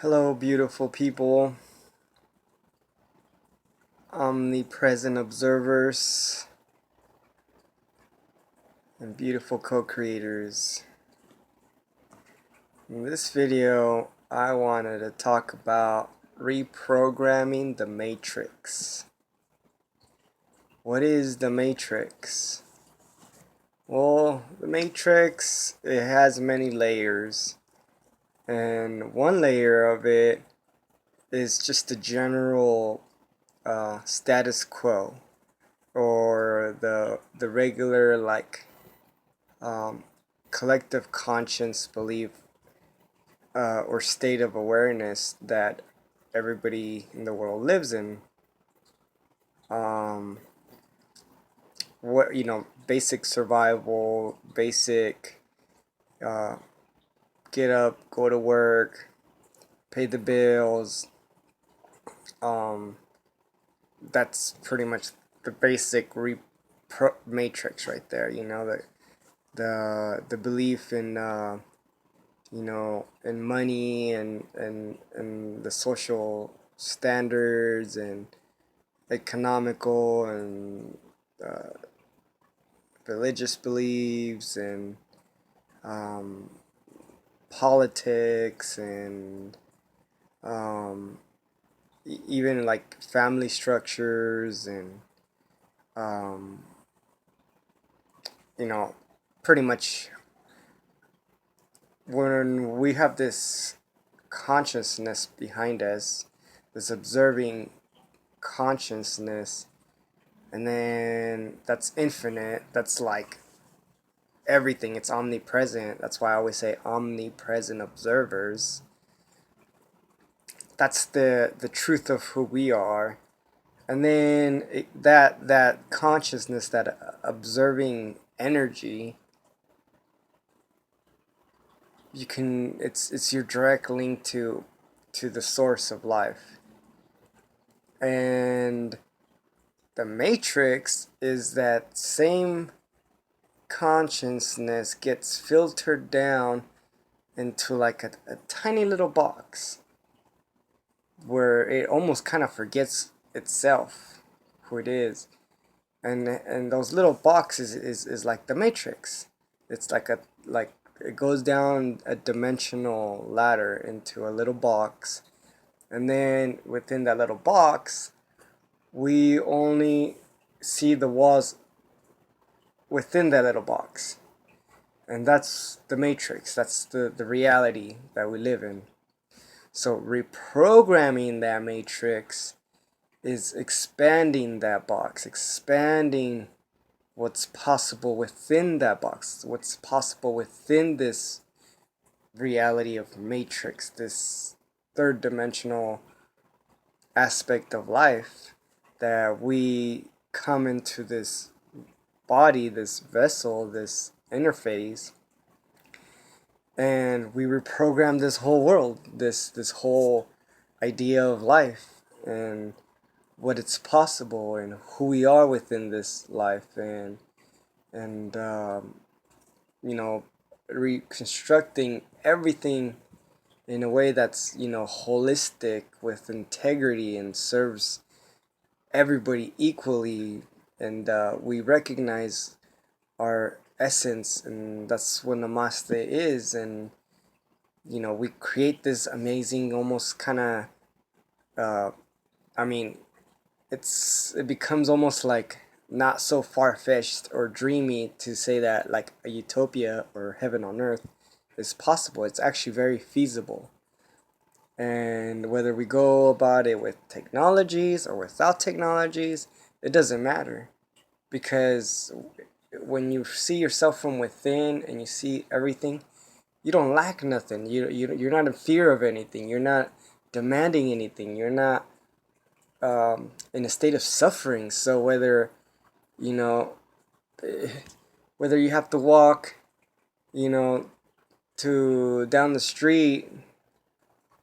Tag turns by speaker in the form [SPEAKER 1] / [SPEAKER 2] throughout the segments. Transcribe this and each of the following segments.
[SPEAKER 1] Hello, beautiful people, omnipresent observers, and beautiful co-creators. In this video, I wanted to talk about reprogramming the matrix. What is the matrix? Well, the matrix, it has many layers, and one layer of it is just the general status quo, or the regular um, collective conscience belief or state of awareness that everybody in the world lives in. Um, basic survival, basic uh, get up, go to work, pay the bills. Um, that's pretty much the basic matrix right there. The belief in in money and the social standards and economical and uh, religious beliefs and um, politics and um, even like family structures and um, you know pretty much when we have this consciousness behind us, this observing consciousness, and then that's infinite, that's like everything, it's omnipresent. That's why I always say omnipresent observers. That's the truth of who we are. And then that consciousness, that observing energy, it's your direct link to the source of life. And the matrix is that same consciousness gets filtered down into like a tiny little box where it almost kind of forgets itself, who it is. And those little boxes is like the matrix. It's like it goes down a dimensional ladder into a little box, and then within that little box we only see the walls within that little box. And that's the matrix. That's the reality that we live in. So reprogramming that matrix is expanding that box, expanding what's possible within that box, what's possible within this reality of matrix, this third dimensional aspect of life, that we come into this body, this vessel, this interface, and we reprogram this whole world, this whole idea of life and what it's possible and who we are within this life, and you know reconstructing everything in a way that's holistic, with integrity, and serves everybody equally. And we recognize our essence, and that's what namaste is. And we create this amazing, almost kind of uh, I mean it becomes almost like not so far-fetched or dreamy to say that like a utopia or heaven on earth is possible. It's actually very feasible. And whether we go about it with technologies or without technologies, it doesn't matter, because when you see yourself from within and you see everything, you don't lack nothing. You're not in fear of anything. You're not demanding anything. You're not in a state of suffering. So you know whether you have to walk to down the street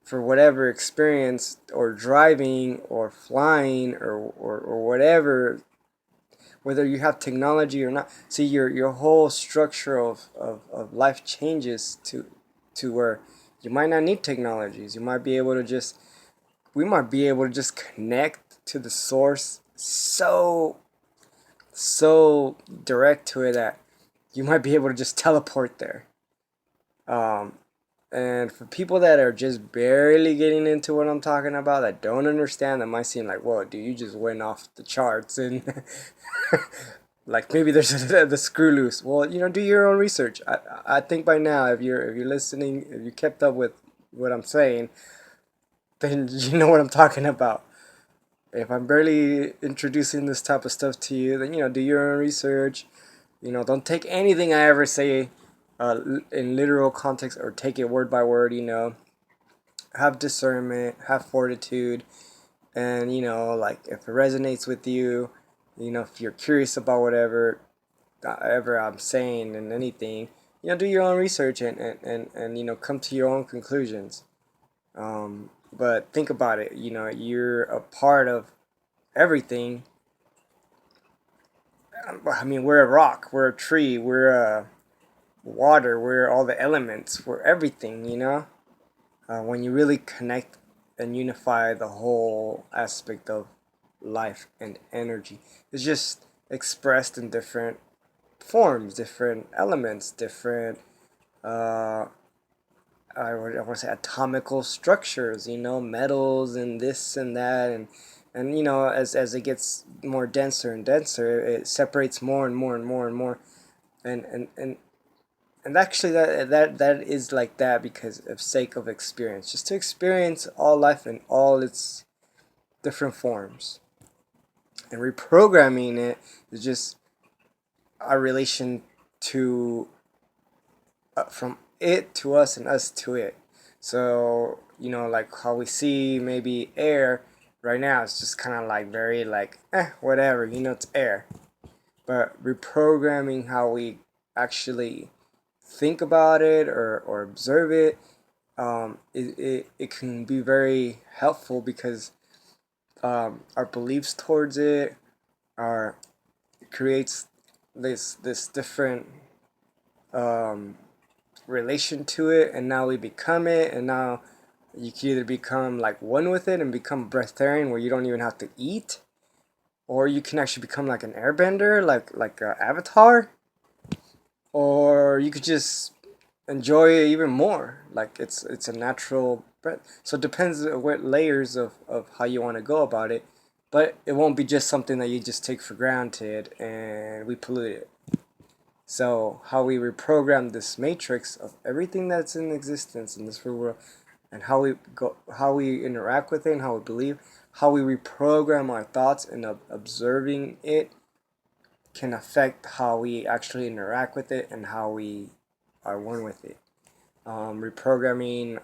[SPEAKER 1] for whatever experience, or driving or flying, or whatever, whether you have technology or not, see your whole structure of life changes to where You might not need technologies. You might be able to just, we might be able to just connect to the source so direct to it that you might be able to just teleport there. Um, and for people that are just barely getting into what I'm talking about, that don't understand, that might seem like, whoa, dude, you just went off the charts and like maybe there's the screw loose. Well, do your own research. I think by now, if you're listening, if you kept up with what I'm saying, then you know what I'm talking about. If I'm barely introducing this type of stuff to you, then do your own research. Don't take anything I ever say in literal context or take it word by word. Have discernment, have fortitude, and like if it resonates with you, if you're curious about whatever ever I'm saying and anything, do your own research and come to your own conclusions. But think about it. You're a part of everything. I mean, we're a rock, we're a tree, we're a water, we're all the elements, we're everything. When you really connect and unify the whole aspect of life and energy, it's just expressed in different forms, different elements, different uh, I want to say atomical structures, metals and this and that, and as it gets more denser and denser, it separates more and more and more and more, and actually that is like that because of sake of experience, just to experience all life in all its different forms, and reprogramming it is just our relation to from it to us and us to it. So, like how we see maybe air right now, it's just kind of like very like, whatever, it's air. But reprogramming how we actually think about it or observe it, it can be very helpful because our beliefs towards it are it creates this different um, relation to it, and now we become it, and now you can either become like one with it and become breatharian where you don't even have to eat, or you can actually become like an airbender, like a avatar, or you could just enjoy it even more, like it's a natural breath. So it depends on what layers of how you want to go about it, but it won't be just something that you just take for granted and we pollute it. So how we reprogram this matrix of everything that's in existence in this real world, and how we interact with it, and how we believe, how we reprogram our thoughts and observing it, can affect how we actually interact with it and how we are one with it. Reprogramming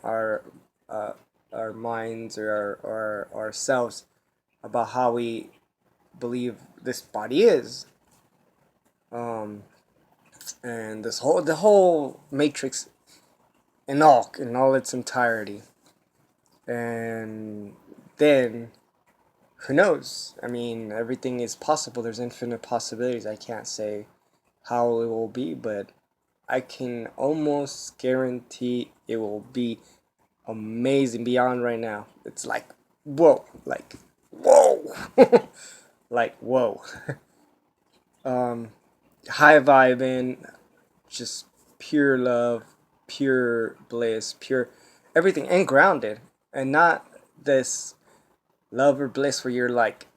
[SPEAKER 1] uh, our minds or ourselves about how we believe this body is. Um, and the whole matrix in all its entirety, and then who knows? I mean, everything is possible. There's infinite possibilities. I can't say how it will be, but I can almost guarantee it will be amazing beyond right now. It's like whoa, like whoa, like whoa. um High vibing, just pure love, pure bliss, pure everything, and grounded, and not this love or bliss where you're like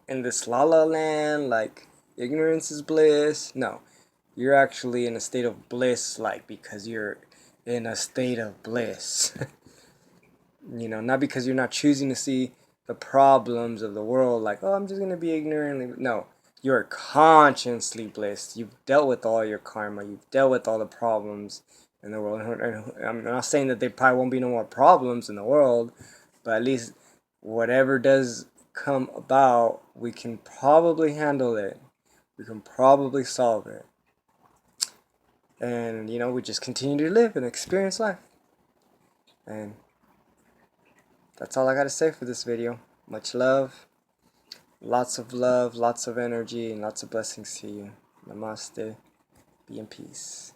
[SPEAKER 1] in this la la land, like ignorance is bliss. No, you're actually in a state of bliss, like because you're in a state of bliss. Not because you're not choosing to see the problems of the world, like, oh, I'm just gonna be ignorantly. No, you're consciously blissed. You've dealt with all your karma. You've dealt with all the problems in the world. And I'm not saying that there probably won't be no more problems in the world, but at least whatever does come about, we can probably handle it. We can probably solve it. And, we just continue to live and experience life. And that's all I got to say for this video. Much love, lots of energy, and lots of blessings to you. Namaste. Be in peace.